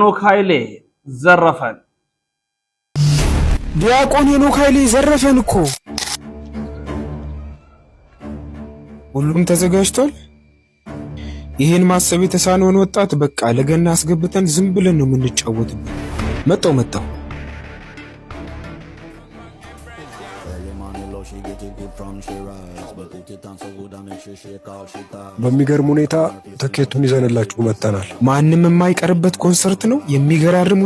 ሄኖክ ኃይሌ ዘረፈን። ዲያቆን ሄኖክ ኃይሌ ዘረፈን እኮ። ሁሉም ተዘጋጅቷል። ይሄን ማሰብ የተሳነውን ወጣት በቃ ለገና አስገብተን ዝም ብለን ነው የምንጫወትበት። መጣው በሚገርም ሁኔታ ትኬቱን ይዘንላችሁ መጥተናል። ማንም የማይቀርበት ኮንሰርት ነው። የሚገራርሙ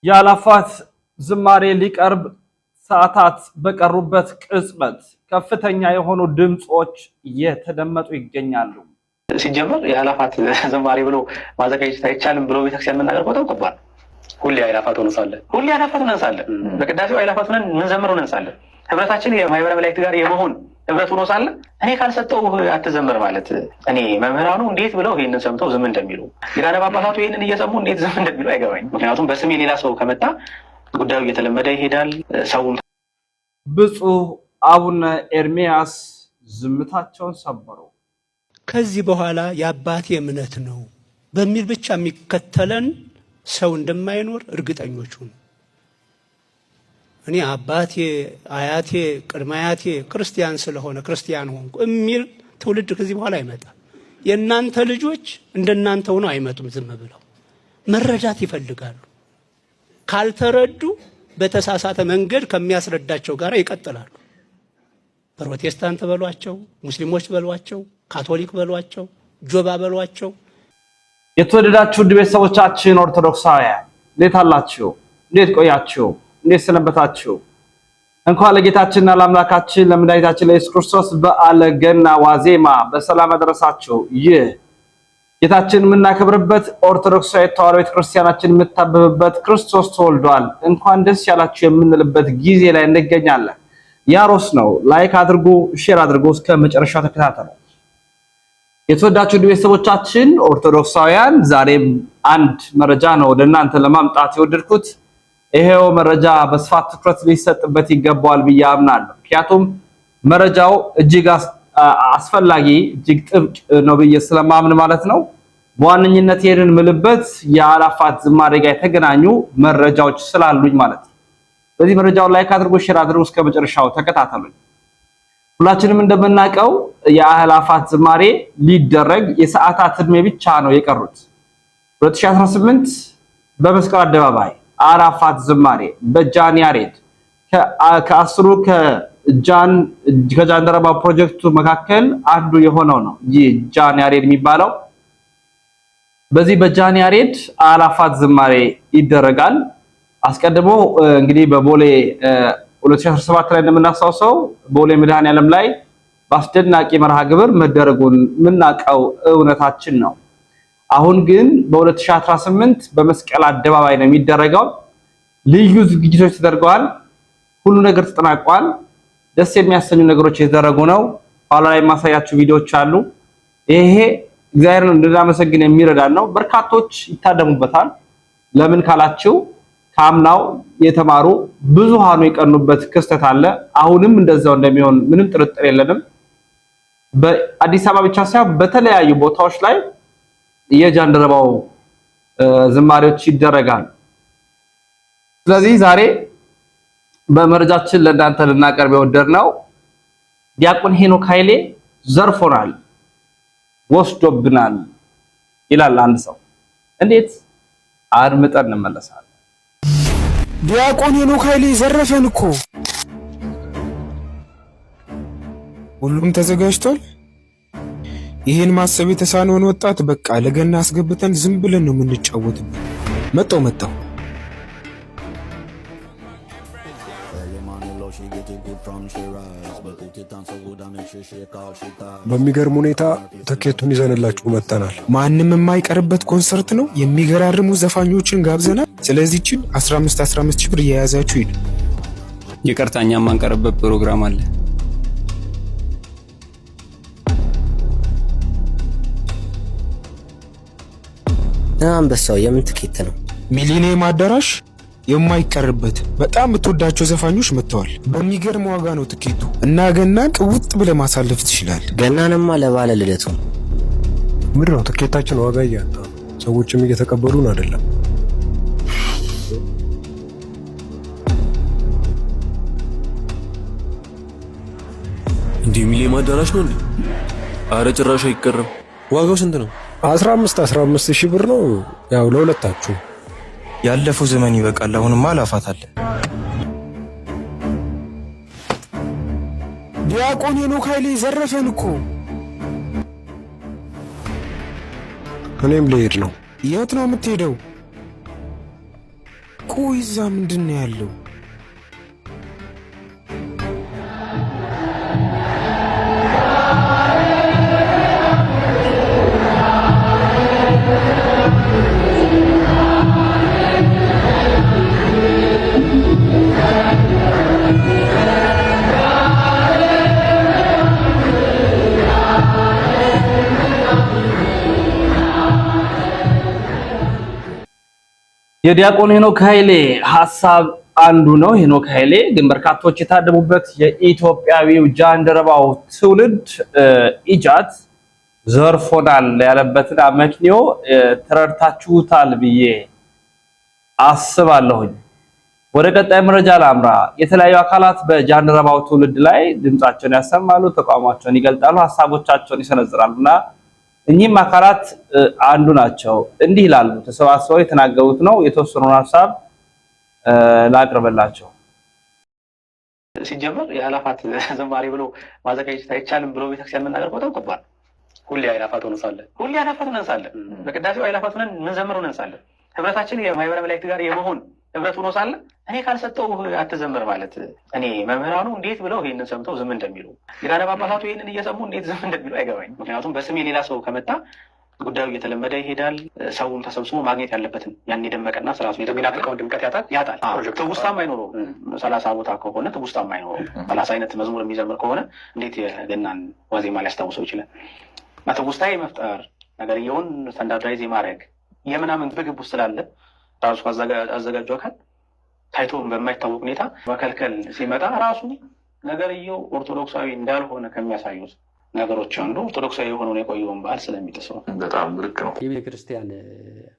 ያላፋት ዝማሬ ሊቀርብ ሰዓታት በቀሩበት ቅጽበት ከፍተኛ የሆኑ ድምጾች እየተደመጡ ይገኛሉ። ሲጀመር ያላፋት ዝማሬ ብሎ ማዘጋጀት አይቻልም ብሎ ቤተክርስቲያን መናገር በጣም ከባድ ነው። ሁሌ ያላፋት ሆነሳለ በቅዳሴው ያላፋት ሆነን ምን ዘምረው እንሳለን። ህብረታችን የማይበረ መላእክት ጋር የመሆን ህብረት ሆኖ ሳለ እኔ ካልሰጠው አትዘምር ማለት እኔ መምህራኑ እንዴት ብለው ይሄንን ሰምተው ዝም እንደሚሉ ሊቃነ ጳጳሳቱ ይሄንን እየሰሙ እንዴት ዝም እንደሚሉ አይገባኝ። ምክንያቱም በስም የሌላ ሰው ከመጣ ጉዳዩ እየተለመደ ይሄዳል። ሰው ብፁዕ አቡነ ኤርሚያስ ዝምታቸውን ሰበሩ። ከዚህ በኋላ የአባቴ እምነት ነው በሚል ብቻ የሚከተለን ሰው እንደማይኖር እርግጠኞች ሁኑ። እኔ አባቴ አያቴ ቅድመ አያቴ ክርስቲያን ስለሆነ ክርስቲያን ሆንኩ የሚል ትውልድ ከዚህ በኋላ አይመጣም። የእናንተ ልጆች እንደናንተ ሆነው አይመጡም። ዝም ብለው መረዳት ይፈልጋሉ። ካልተረዱ በተሳሳተ መንገድ ከሚያስረዳቸው ጋር ይቀጥላሉ። ፕሮቴስታንት በሏቸው፣ ሙስሊሞች በሏቸው፣ ካቶሊክ በሏቸው፣ ጆባ በሏቸው። የተወደዳችሁ ውድ ቤተሰቦቻችን ኦርቶዶክሳውያን እንዴት አላችሁ? እንዴት ቆያችሁ? እንዴት ሰነበታችሁ? እንኳን ለጌታችንና ለአምላካችን ለመድኃኒታችን ለኢየሱስ ክርስቶስ በዓለ ገና ዋዜማ በሰላም አደረሳችሁ። ይህ ጌታችን የምናከብርበት ኦርቶዶክሳዊ ተዋሕዶ ቤተክርስቲያናችን የምታበብበት ክርስቶስ ተወልዷል እንኳን ደስ ያላችሁ የምንልበት ጊዜ ላይ እንገኛለን። ያሮስ ነው። ላይክ አድርጉ፣ ሼር አድርጉ፣ እስከ መጨረሻው ተከታተሉ። የተወዳችሁ ቤተሰቦቻችን ኦርቶዶክሳውያን ዛሬም አንድ መረጃ ነው ወደ እናንተ ለማምጣት የወደድኩት። ይሄው መረጃ በስፋት ትኩረት ሊሰጥበት ይገባዋል ብዬ አምናለሁ። ምክንያቱም መረጃው እጅግ አስፈላጊ እጅግ ጥብቅ ነው ብዬ ስለማምን ማለት ነው። በዋነኝነት ይሄንን ምልበት የአላፋት ዝማሬ ጋር የተገናኙ መረጃዎች ስላሉኝ ማለት ነው። በዚህ መረጃው ላይክ አድርጉ፣ ሼር አድርጉ፣ እስከ መጨረሻው ተከታተሉኝ። ሁላችንም እንደምናውቀው የአላፋት ዝማሬ ሊደረግ የሰዓታት እድሜ ብቻ ነው የቀሩት። 2018 በመስቀል አደባባይ አላፋት ዝማሬ በጃን ያሬድ ከአስሩ ከጃንደረባ ፕሮጀክቱ መካከል አንዱ የሆነው ነው ይህ ጃን ያሬድ የሚባለው። በዚህ በጃን ያሬድ አላፋት ዝማሬ ይደረጋል። አስቀድሞ እንግዲህ በቦሌ 2017 ላይ እንደምናስታውሰው ቦሌ መድኃኔዓለም ላይ በአስደናቂ መርሃ ግብር መደረጉን የምናውቀው እውነታችን ነው። አሁን ግን በ2018 በመስቀል አደባባይ ነው የሚደረገው። ልዩ ዝግጅቶች ተደርገዋል። ሁሉ ነገር ተጠናቋል። ደስ የሚያሰኙ ነገሮች የተደረጉ ነው። ኋላ ላይ ማሳያችሁ ቪዲዮዎች አሉ። ይሄ እግዚአብሔርን እንድናመሰግን የሚረዳን ነው። በርካቶች ይታደሙበታል። ለምን ካላችሁ ካምናው የተማሩ ብዙሃኑ የቀኑበት ክስተት አለ። አሁንም እንደዛው እንደሚሆን ምንም ጥርጥር የለንም። በአዲስ አበባ ብቻ ሳይሆን በተለያዩ ቦታዎች ላይ የጃንደረባው ዝማሬዎች ይደረጋል። ስለዚህ ዛሬ በመረጃችን ለእናንተ ልናቀርብ የወደድነው ዲያቆን ሄኖክ ኃይሌ ዘርፎናል፣ ወስዶብናል ይላል አንድ ሰው። እንዴት? አድምጠን እንመለሳለን። ዲያቆን ሄኖክ ኃይሌ ዘረፈን እኮ። ሁሉም ተዘጋጅቷል። ይሄን ማሰብ የተሳነውን ወጣት በቃ ለገና አስገብተን ዝም ብለን ነው የምንጫወትበት። መጣው በሚገርም ሁኔታ ትኬቱን ይዘንላችሁ መጥተናል። ማንም የማይቀርበት ኮንሰርት ነው። የሚገራርሙ ዘፋኞችን ጋብዘናል። ስለዚህ 15 ሺህ ብር እየያዛችሁ ሂዱ። ይቅርታኛ የማንቀርበት ፕሮግራም አለ። አንበሳው የምን ትኬት ነው? ሚሊኒየም አዳራሽ የማይቀርበት በጣም የምትወዳቸው ዘፋኞች መጥተዋል። በሚገርም ዋጋ ነው ትኬቱ እና ገናን ቅውጥ ብለህ ማሳለፍ ትችላለህ። ገናንማ ለባለ ልደቱ ምንድን ነው ትኬታችን ዋጋ እያጣ ሰዎችም እየተቀበሉን አይደለም። እንዲህ ሚሊዮን አዳራሽ ነው እንዴ? አረ ጭራሽ አይቀርም። ዋጋው ስንት ነው? 15 ሺህ ብር ነው። ያው ለሁለታችሁ። ያለፈው ዘመን ይበቃል። አሁንማ አላፋት አለ። ዲያቆን ሄኖክ ኃይሌ ዘረፈን እኮ። እኔም ልሄድ ነው። የት ነው የምትሄደው? ቆይ እዛ ምንድን ነው ያለው? የዲያቆን ሄኖክ ኃይሌ ሐሳብ አንዱ ነው። ሄኖክ ኃይሌ ግን በርካቶች የታደሙበት የኢትዮጵያዊው ጃንደረባው ትውልድ ኢጃት ዘርፎናል ያለበትን አመክንዮ ተረድታችሁታል ብዬ አስባለሁኝ። ወደ ቀጣይ መረጃ ላምራ። የተለያዩ አካላት በጃንደረባው ትውልድ ላይ ድምጻቸውን ያሰማሉ፣ ተቋማቸውን ይገልጣሉ፣ ሀሳቦቻቸውን ይሰነዝራሉና እኚህም አካላት አንዱ ናቸው። እንዲህ ይላሉ። ተሰባስበው የተናገሩት ነው። የተወሰኑን ሀሳብ ላቅርብላቸው። ሲጀመር የአላፋት ዝማሬ ብሎ ማዘጋጀት አይቻልም ብሎ ቤተክርስቲያን መናገር በጣም ከባድ። ሁሌ አላፋት እንሳለን፣ በቅዳሴው አላፋት ሆነን ምንዘምረው እንሳለን። ህብረታችን የማህበረ መላእክት ጋር የመሆን ህብረት ሆኖ ሳለ እኔ ካልሰጠው አትዘምር ማለት እኔ መምህራኑ እንዴት ብለው ይህንን ሰምተው ዝም እንደሚሉ ሊቃነ ጳጳሳቱ ይህንን እየሰሙ እንዴት ዝም እንደሚሉ አይገባኝ። ምክንያቱም በስሜ ሌላ ሰው ከመጣ ጉዳዩ እየተለመደ ይሄዳል። ሰውም ተሰብስቦ ማግኘት ያለበትን ያን የደመቀና ስርዓቱን የሚናፍቀውን ድምቀት ያጣል። ትውስታም አይኖረውም። 30 ቦታ ከሆነ ትውስታም አይኖረውም። 30 አይነት መዝሙር የሚዘምር ከሆነ እንዴት የገናን ዋዜማ ሊያስታውሰው ይችላል? ትውስታ መፍጠር ነገርየውን ስታንዳርዳይዝ የማድረግ የምናምን ግብግብ ውስጥ ስላለ ራሱ አዘጋጁ አካል ታይቶ በማይታወቅ ሁኔታ መከልከል ሲመጣ ራሱ ነገርየው ኦርቶዶክሳዊ እንዳልሆነ ከሚያሳዩት ነገሮች አንዱ ኦርቶዶክሳዊ የሆነውን የቆየውን ባህል ስለሚጥሰው በጣም ልክ ነው። የቤተ ክርስቲያን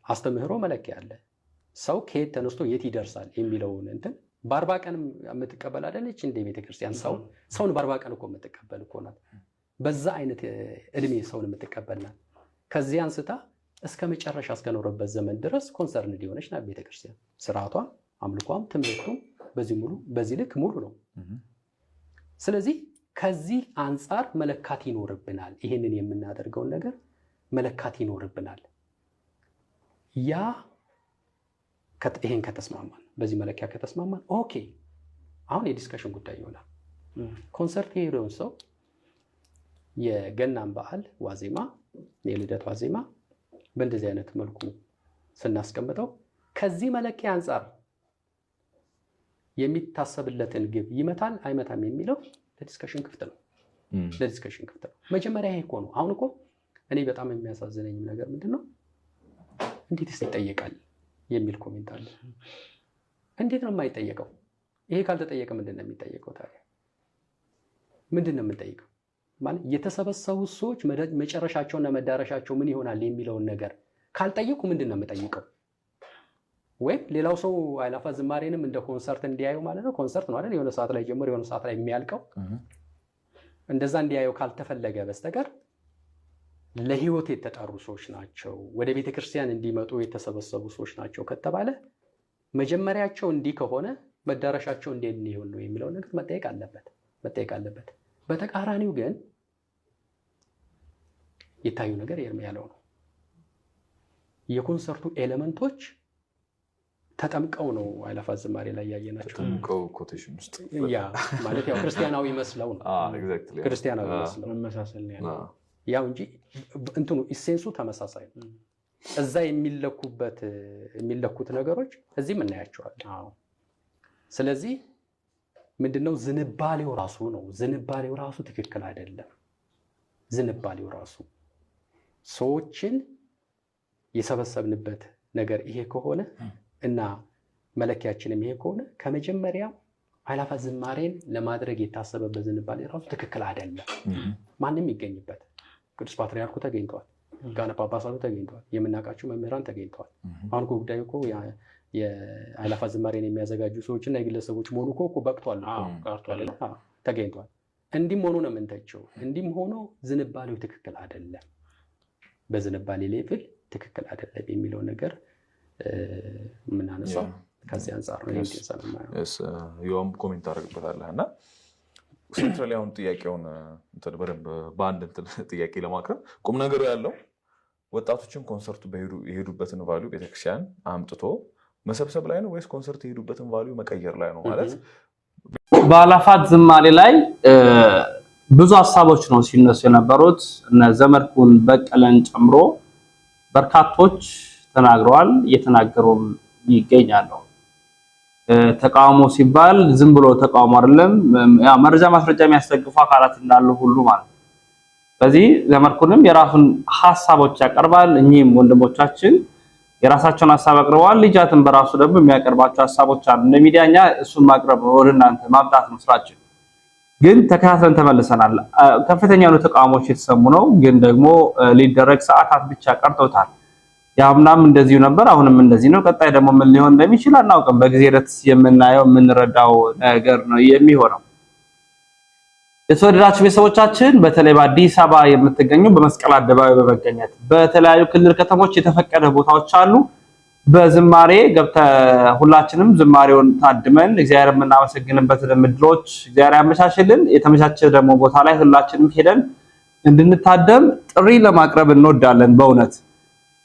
አስተምህሮ መለኪያ አለ። ሰው ከየት ተነስቶ የት ይደርሳል የሚለውን እንትን በ40 ቀን የምትቀበል አይደለች እንደ ቤተ ክርስቲያን ሰውን በ40 ቀን እኮ የምትቀበል እኮ ናት። በዛ አይነት እድሜ ሰውን የምትቀበል ናት። ከዚህ አንስታ እስከ መጨረሻ እስከኖረበት ዘመን ድረስ ኮንሰርን ሊሆነች ናት ቤተክርስቲያን። ስርዓቷም፣ አምልኳም፣ ትምህርቱም በዚህ ልክ ሙሉ ነው። ስለዚህ ከዚህ አንጻር መለካት ይኖርብናል። ይህንን የምናደርገውን ነገር መለካት ይኖርብናል። ይህን ከተስማማን፣ በዚህ መለኪያ ከተስማማን ኦኬ፣ አሁን የዲስከሽን ጉዳይ ይሆናል። ኮንሰርት የሄደውን ሰው የገናን በዓል ዋዜማ፣ የልደት ዋዜማ በእንደዚህ አይነት መልኩ ስናስቀምጠው ከዚህ መለኪያ አንጻር የሚታሰብለትን ግብ ይመታል አይመታም የሚለው ለዲስከሽን ክፍት ነው። መጀመሪያ ይሄ እኮ ነው። አሁን እኮ እኔ በጣም የሚያሳዝነኝም ነገር ምንድነው፣ እንዴትስ ይጠየቃል የሚል ኮሜንት አለ። እንዴት ነው የማይጠየቀው? ይሄ ካልተጠየቀ ምንድን ነው የሚጠየቀው ታዲያ? ምንድን ነው የምንጠይቀው? ማለት የተሰበሰቡ ሰዎች መጨረሻቸውና መዳረሻቸው ምን ይሆናል የሚለውን ነገር ካልጠየቁ ምንድን ነው የምጠይቀው? ወይም ሌላው ሰው አእላፋት ዝማሬንም እንደ ኮንሰርት እንዲያዩ ማለት ነው። ኮንሰርት ነው አይደል? የሆነ ሰዓት ላይ ጀምሮ የሆነ ሰዓት ላይ የሚያልቀው እንደዛ እንዲያዩ ካልተፈለገ በስተቀር ለህይወት የተጠሩ ሰዎች ናቸው፣ ወደ ቤተክርስቲያን እንዲመጡ የተሰበሰቡ ሰዎች ናቸው ከተባለ መጀመሪያቸው እንዲህ ከሆነ መዳረሻቸው እንዴት ሊሆን ነው የሚለው ነገር መጠየቅ አለበት። በተቃራኒው ግን የታዩ ነገር ያለው ነው። የኮንሰርቱ ኤሌመንቶች ተጠምቀው ነው አእላፋት ዝማሬ ላይ ያየናቸው። ተጠምቀው ኮቴሽን ውስጥ ያ ማለት ያው ክርስቲያናዊ መስለው ነው። ክርስቲያናዊ መስለው መመሳሰል ነው ያለው። ያው እንጂ እንትኑ ኢሴንሱ ተመሳሳይ ነው። እዛ የሚለኩት ነገሮች እዚህም እናያቸዋለን። ስለዚህ ምንድነው ዝንባሌው ራሱ ትክክል አይደለም። ዝንባሌው ራሱ ሰዎችን የሰበሰብንበት ነገር ይሄ ከሆነ እና መለኪያችንም ይሄ ከሆነ ከመጀመሪያ አእላፋት ዝማሬን ለማድረግ የታሰበበት ዝንባሌ ራሱ ትክክል አይደለም። ማንም ይገኝበት፣ ቅዱስ ፓትርያርኩ ተገኝተዋል፣ ሊቃነ ጳጳሳቱ ተገኝተዋል፣ የምናውቃቸው መምህራን ተገኝተዋል። አሁን ጉዳዩ እኮ የአእላፋት ዝማሬን የሚያዘጋጁ ሰዎችና የግለሰቦች መሆኑ እኮ በቅቷል፣ ተገኝቷል። እንዲህም ሆኖ ነው የምንተቸው። እንዲህም ሆኖ ዝንባሌው ትክክል አይደለም፣ በዝንባሌ ሌቭል ትክክል አይደለም የሚለው ነገር የምናነሳው ከዚህ አንጻር ነው። ይሄን ኮሜንት አደርግበታለሁ እና ሴንትራሊ አሁን ጥያቄውን በደንብ በአንድ ጥያቄ ለማቅረብ ቁም ነገሩ ያለው ወጣቶችን ኮንሰርቱ የሄዱበትን ቫልዩ ቤተክርስቲያን አምጥቶ መሰብሰብ ላይ ነው ወይስ ኮንሰርት የሄዱበትን ቫልዩ መቀየር ላይ ነው? ማለት በአላፋት ዝማሬ ላይ ብዙ ሀሳቦች ነው ሲነሱ የነበሩት። እነ ዘመድኩን በቀለን ጨምሮ በርካቶች ተናግረዋል፣ እየተናገሩም ይገኛሉ። ተቃውሞ ሲባል ዝም ብሎ ተቃውሞ አይደለም፣ ያ መረጃ ማስረጃ የሚያስደግፉ አካላት እንዳሉ ሁሉ ማለት ነው። ስለዚህ ዘመድኩንም የራሱን ሐሳቦች ያቀርባል፣ እኚህም ወንድሞቻችን የራሳቸውን ሐሳብ አቅርበዋል። ልጃትን በራሱ ደግሞ የሚያቀርባቸው ሐሳቦች አሉ። እንደ ሚዲያኛ እሱን ማቅረብ ነው፣ ወደ እናንተ ማምጣት ነው ስራችን። ግን ተከታትለን ተመልሰናል። ከፍተኛ የሆኑ ተቃውሞች የተሰሙ ነው፣ ግን ደግሞ ሊደረግ ሰዓታት ብቻ ቀርተውታል። ያምናም እንደዚሁ ነበር፣ አሁንም እንደዚህ ነው። ቀጣይ ደግሞ ምን ሊሆን እንደሚችል አናውቅም። በጊዜ ሂደት የምናየው የምንረዳው ነገር ነው የሚሆነው። የተወደዳችሁ ቤተሰቦቻችን በተለይ በአዲስ አበባ የምትገኙ በመስቀል አደባባይ በመገኘት በተለያዩ ክልል ከተሞች የተፈቀደ ቦታዎች አሉ። በዝማሬ ገብተ ሁላችንም ዝማሬውን ታድመን እግዚአብሔር የምናመሰግንበት ምድሎች እግዚአብሔር ያመቻችልን። የተመቻቸ ደግሞ ቦታ ላይ ሁላችንም ሄደን እንድንታደም ጥሪ ለማቅረብ እንወዳለን። በእውነት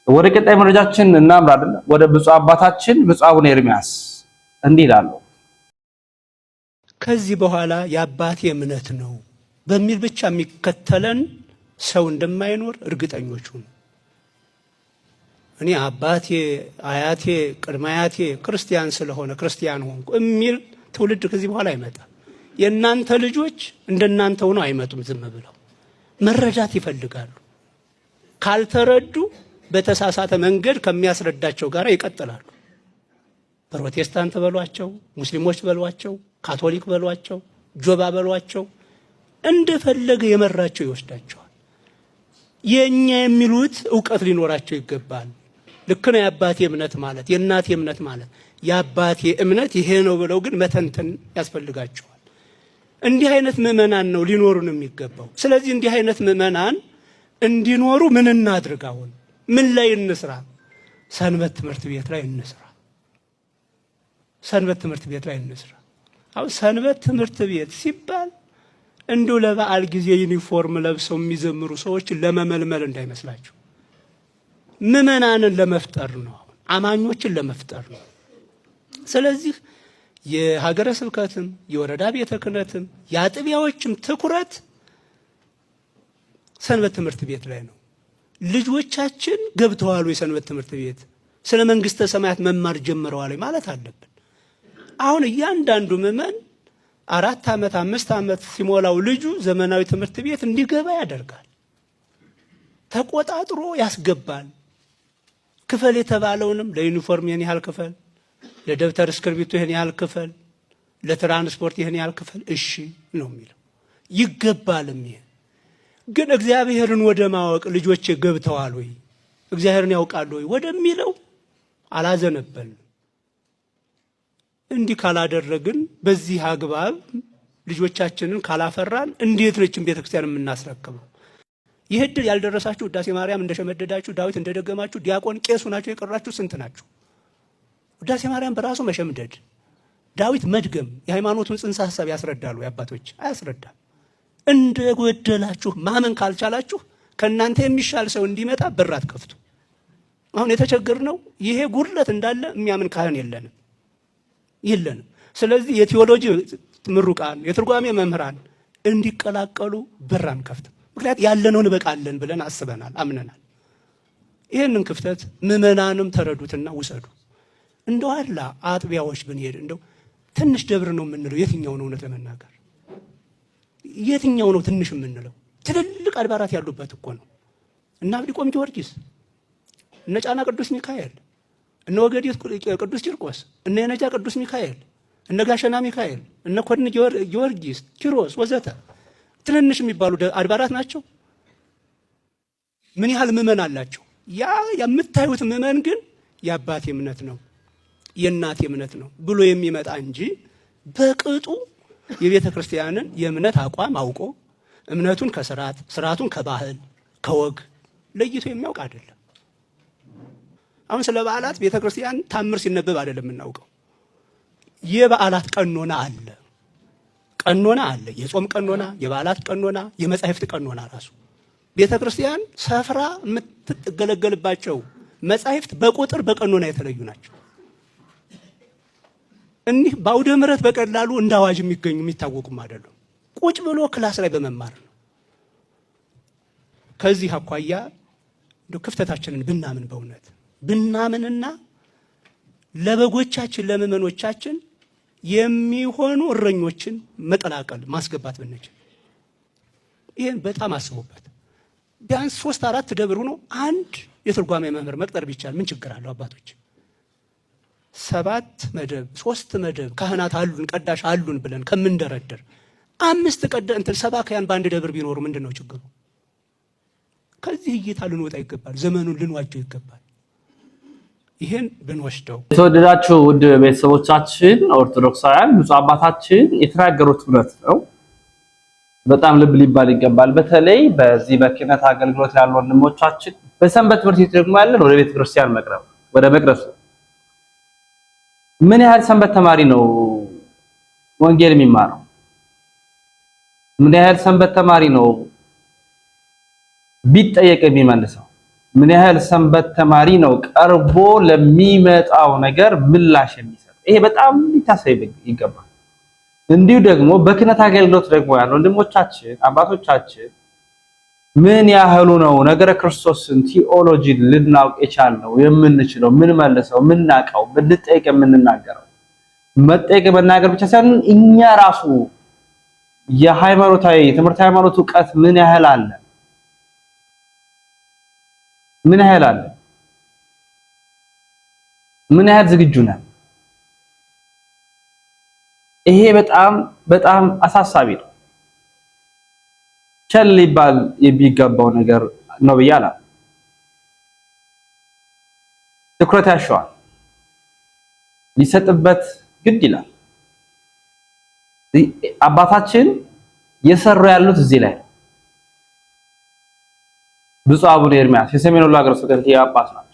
ወደ ቀጣይ መረጃችን እናምራለን። ወደ ብፁዕ አባታችን ብፁዕ አቡነ ኤርሚያስ እንዲህ ይላሉ። ከዚህ በኋላ የአባቴ እምነት ነው በሚል ብቻ የሚከተለን ሰው እንደማይኖር እርግጠኞች ሁኑ። እኔ አባቴ፣ አያቴ፣ ቅድመ አያቴ ክርስቲያን ስለሆነ ክርስቲያን ሆንኩ የሚል ትውልድ ከዚህ በኋላ አይመጣም። የእናንተ ልጆች እንደናንተ ሆነው አይመጡም። ዝም ብለው መረዳት ይፈልጋሉ። ካልተረዱ በተሳሳተ መንገድ ከሚያስረዳቸው ጋር ይቀጥላሉ። ፕሮቴስታንት በሏቸው፣ ሙስሊሞች በሏቸው፣ ካቶሊክ በሏቸው፣ ጆባ በሏቸው፣ እንደፈለገ የመራቸው ይወስዳቸዋል። የኛ የሚሉት ዕውቀት ሊኖራቸው ይገባል። ልክ ነው የአባቴ እምነት ማለት የእናቴ እምነት ማለት የአባቴ እምነት ይሄ ነው ብለው ግን መተንተን ያስፈልጋቸዋል። እንዲህ አይነት ምዕመናን ነው ሊኖሩን የሚገባው። ስለዚህ እንዲህ አይነት ምዕመናን እንዲኖሩ ምን እናድርግ? አሁን ምን ላይ እንስራ? ሰንበት ትምህርት ቤት ላይ እንስራ። ሰንበት ትምህርት ቤት ላይ እንስራ። አሁን ሰንበት ትምህርት ቤት ሲባል እንደው ለበዓል ጊዜ ዩኒፎርም ለብሰው የሚዘምሩ ሰዎች ለመመልመል እንዳይመስላችሁ፣ ምዕመናንን ለመፍጠር ነው፣ አማኞችን ለመፍጠር ነው። ስለዚህ የሀገረ ስብከትም የወረዳ ቤተ ክህነትም የአጥቢያዎችም ትኩረት ሰንበት ትምህርት ቤት ላይ ነው። ልጆቻችን ገብተዋል የሰንበት ትምህርት ቤት ስለ መንግስተ ሰማያት መማር ጀምረዋል ማለት አለብን። አሁን እያንዳንዱ ምዕመን 4 ዓመት 5 ዓመት ሲሞላው ልጁ ዘመናዊ ትምህርት ቤት እንዲገባ ያደርጋል። ተቆጣጥሮ ያስገባል። ክፈል የተባለውንም ለዩኒፎርም ይሄን ያህል ክፈል፣ ለደብተር እስክርቢቶ ይሄን ያህል ክፈል፣ ለትራንስፖርት ይሄን ያህል ክፈል፣ እሺ ነው የሚለው። ይገባልም። ይሄ ግን እግዚአብሔርን ወደ ማወቅ ልጆቼ ገብተዋል ወይ እግዚአብሔርን ያውቃሉ ወይ ወደሚለው አላዘነበልንም። እንዲህ ካላደረግን በዚህ አግባብ ልጆቻችንን ካላፈራን እንዴት ነችን ቤተክርስቲያን የምናስረክበው? ይህ ዕድል ያልደረሳችሁ ውዳሴ ማርያም እንደሸመደዳችሁ ዳዊት እንደደገማችሁ ዲያቆን ቄሱ ናችሁ የቀራችሁ ስንት ናችሁ? ውዳሴ ማርያም በራሱ መሸምደድ፣ ዳዊት መድገም የሃይማኖቱን ጽንሰ ሐሳብ ያስረዳሉ። የአባቶች አያስረዳም። እንደጎደላችሁ ማመን ካልቻላችሁ ከእናንተ የሚሻል ሰው እንዲመጣ በር አትከፍቱ። አሁን የተቸገርነው ይሄ ጉድለት እንዳለ የሚያምን ካህን የለንም። ስለዚህ የቴዎሎጂ ምሩቃን የትርጓሜ መምህራን እንዲቀላቀሉ በር አንከፍትም። ምክንያት ያለነውን በቃለን ብለን አስበናል፣ አምነናል። ይህንን ክፍተት ምዕመናንም ተረዱትና ውሰዱ። እንደው አላ አጥቢያዎች ብንሄድ እንደው ትንሽ ደብር ነው የምንለው የትኛው ነው? እውነት ለመናገር የትኛው ነው ትንሽ የምንለው? ትልልቅ አድባራት ያሉበት እኮ ነው። እነ አብዲቆም ጊዮርጊስ፣ እነ ጫና ቅዱስ ሚካኤል፣ እነ ወገዴት ቅዱስ ቂርቆስ፣ እነ የነጃ ቅዱስ ሚካኤል፣ እነ ጋሸና ሚካኤል፣ እነ ኮድን ጊዮርጊስ፣ ኪሮስ ወዘተ ትንንሽ የሚባሉ አድባራት ናቸው። ምን ያህል ምዕመን አላቸው? ያ የምታዩት ምዕመን ግን የአባቴ እምነት ነው የእናቴ እምነት ነው ብሎ የሚመጣ እንጂ በቅጡ የቤተ ክርስቲያንን የእምነት አቋም አውቆ እምነቱን ከስርዓት ስርዓቱን ከባህል ከወግ ለይቶ የሚያውቅ አይደለም። አሁን ስለ በዓላት ቤተ ክርስቲያን ታምር ሲነበብ አይደለም የምናውቀው። የበዓላት ቀኖና አለ፣ ቀኖና አለ። የጾም ቀኖና፣ የበዓላት ቀኖና፣ የመጻሕፍት ቀኖና ራሱ ቤተ ክርስቲያን ሰፍራ የምትገለገልባቸው መጻሕፍት በቁጥር በቀኖና የተለዩ ናቸው። እኒህ በአውደ ምሕረት በቀላሉ እንደ አዋጅ የሚገኙ የሚታወቁም አይደሉም። ቁጭ ብሎ ክላስ ላይ በመማር ነው። ከዚህ አኳያ እንደው ክፍተታችንን ብናምን በእውነት ብናምንና ለበጎቻችን ለምእመኖቻችን የሚሆኑ እረኞችን መቀላቀል ማስገባት ብንችል ይሄን በጣም አስቡበት። ቢያንስ 3-4 ደብር ሆኖ አንድ የትርጓሜ መምህር መቅጠር ቢቻል ምን ችግር አለው? አባቶች 7 መደብ 3 መደብ ካህናት አሉን ቀዳሽ አሉን ብለን ከምንደረደር 5 ሰባክያን በአንድ ደብር ቢኖሩ ምንድነው ችግሩ? ከዚህ እይታ ልንወጣ ይገባል። ዘመኑን ልንዋጀው ይገባል። ይሄን ብንወስደው። የተወደዳችሁ ውድ ቤተሰቦቻችን ኦርቶዶክሳውያን ብፁዕ አባታችን የተናገሩት እውነት ነው። በጣም ልብ ሊባል ይገባል። በተለይ በዚህ በክህነት አገልግሎት ያሉ ወንድሞቻችን በሰንበት ትምህርት ቤት ደግሞ ያለን ወደ ቤተ ክርስቲያን መቅረብ ወደ መቅረሱ ምን ያህል ሰንበት ተማሪ ነው ወንጌል የሚማረው? ምን ያህል ሰንበት ተማሪ ነው ቢጠየቅ የሚመልሰው? ምን ያህል ሰንበት ተማሪ ነው ቀርቦ ለሚመጣው ነገር ምላሽ የሚሰጥ? ይሄ በጣም ሊታሰብ ይገባል። እንዲሁ ደግሞ በክህነት አገልግሎት ደግሞ ያሉ ወንድሞቻችን አባቶቻችን ምን ያህሉ ነው ነገረ ክርስቶስን ቲኦሎጂ ልናውቅ የቻልነው የምንችለው ምን መልሰው ምናቀው ብንጠይቅ የምንናገረው? መጠየቅ መናገር ብቻ ሳይሆን እኛ ራሱ የሃይማኖታዊ ትምህርት ሃይማኖት ዕውቀት ምን ያህል አለ? ምን ያህል አለ? ምን ያህል ዝግጁ ነን? ይሄ በጣም በጣም አሳሳቢ ነው። ቸል ሊባል የሚገባው ነገር ነው ብያለሁ። ትኩረት ያሻዋል፣ ሊሰጥበት ግድ ይላል። አባታችን የሰሩ ያሉት እዚህ ላይ ነው። ብፁዕ አቡነ ኤርምያስ የሰሜን ወሎ ሀገረ ስብከት ጳጳስ ናቸው።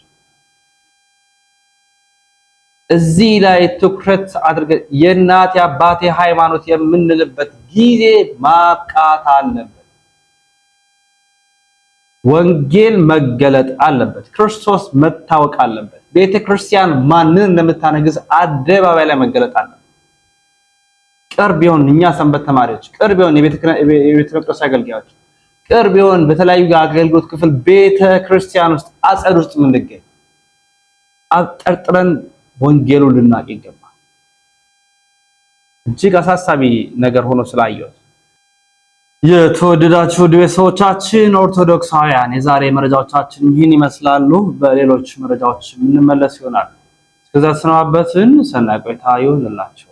እዚህ ላይ ትኩረት አድርገን የእናት አባቴ ሃይማኖት የምንልበት ጊዜ ማብቃት አለበት። ወንጌል መገለጥ አለበት። ክርስቶስ መታወቅ አለበት። ቤተክርስቲያን ማንን እንደምታነግስ አደባባይ ላይ መገለጥ አለበት። ቅርብ ይሁን እኛ ሰንበት ተማሪዎች፣ ቅርብ ይሁን የቤተ መቅደስ አገልጋዮች፣ ቅርብ ይሁን በተለያዩ አገልግሎት ክፍል ቤተክርስቲያን ውስጥ አጸድ ውስጥ የምንገኝ አጠርጥረን ወንጌሉን ልናቅ ይገባል። እጅግ አሳሳቢ ነገር ሆኖ ስላየሁት። የተወደዳችሁ ቤተሰቦቻችን ኦርቶዶክሳውያን የዛሬ መረጃዎቻችን ይህን ይመስላሉ። በሌሎች መረጃዎች የምንመለስ ይሆናል። እስከዛ ሰናበትን። ሰናይ ቆይታ ይሁንላችሁ።